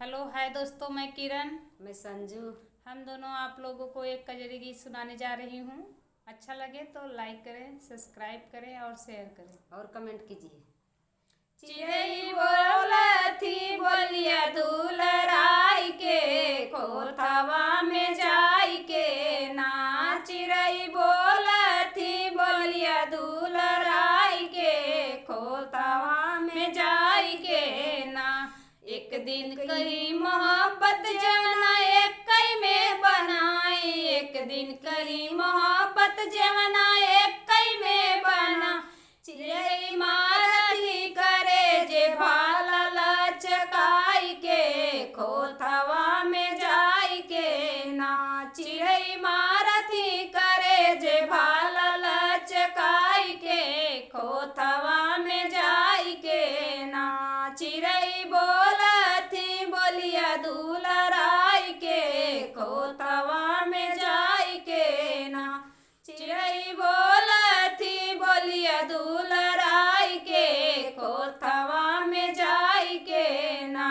Hello hi दोस्तों, मैं किरण। मैं संजू। हम दोनों आप लोगों को एक कजरी गीत सुनाने जा रही हूँ। अच्छा लगे तो लाइक करें, सब्सक्राइब करें और शेयर करें और कमेंट कीजिए। चिड़ै बोलथी बोलिया दुलराई के, खोथवा में जाई के ना। चिड़ै बोलथी बोलिया दुलराई के, खोथवा में जाई के ना। एक दिन करी मोहब्बत जवना एक में बनाई, एक दिन करी मोहब्बत जवना एक में बना। चिड़ै मारथी करे जे भाला लचकाई के, खोथवा में जाई के ना। चिड़ै मारथी करे जे भाला लचकाई के, खोथवा में जाई के ना। चिड़ै बोलथी बोलिया दुलराई के, खोथवा में जाई के ना। चिड़ै बोलथी बोलिया दुलराई के, खोथवा में जाई के ना।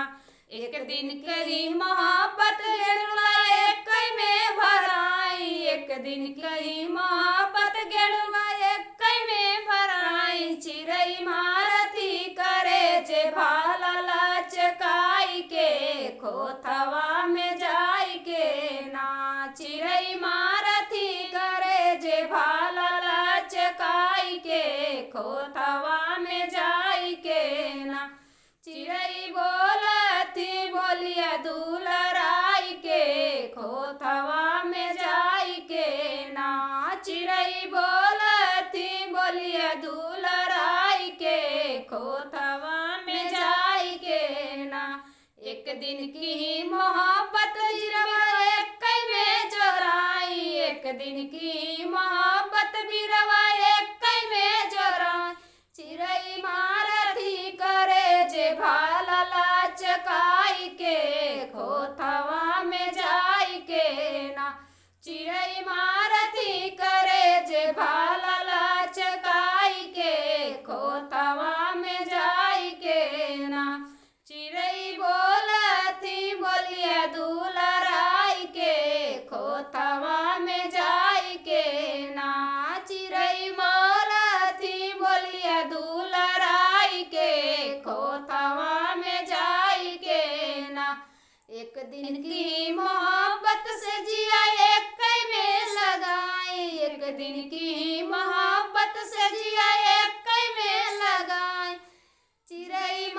एक दिन करी मोहब्बत गेड़ुआ एक में भराई, एक दिन करी मोहब्बत गेड़ुआ एक में भराई। चिड़ै मारथी करे जे भाला लचकाई के, खोथवा में जाई के ना। चिड़ै मारथी करे जे भाला लचकाई के, खोथवा में जाई के ना। चिड़ै बोलथी बोलिया दुलराई के, खोथवा में जाई के ना। चिड़ै बोलथी बोलिया दुलराई के, खोथवा में जाई के ना। एक दिन की मोहब्बत बिरवा एक में जोराई, एक दिन की मोहब्बत बिरवा एक में जोराई। चिड़ै मारथी करे जे भाला लचकाई के, खोथवा में जाई के ना। चिड़ै मारथी करे जे भाला लचकाई के, खोथवा में जाई के ना। चिड़ै बोलथी बोलिया दुलराई के, खोथवा में जाई के ना। चिड़ै बोलथी बोलिया दुलराई के, खोथवा में जाई के ना। एक दिन की मोहब्बत से जिया एक में लगाई, एक दिन की मोहब्बत से जिया एक में लगाई। चिड़ै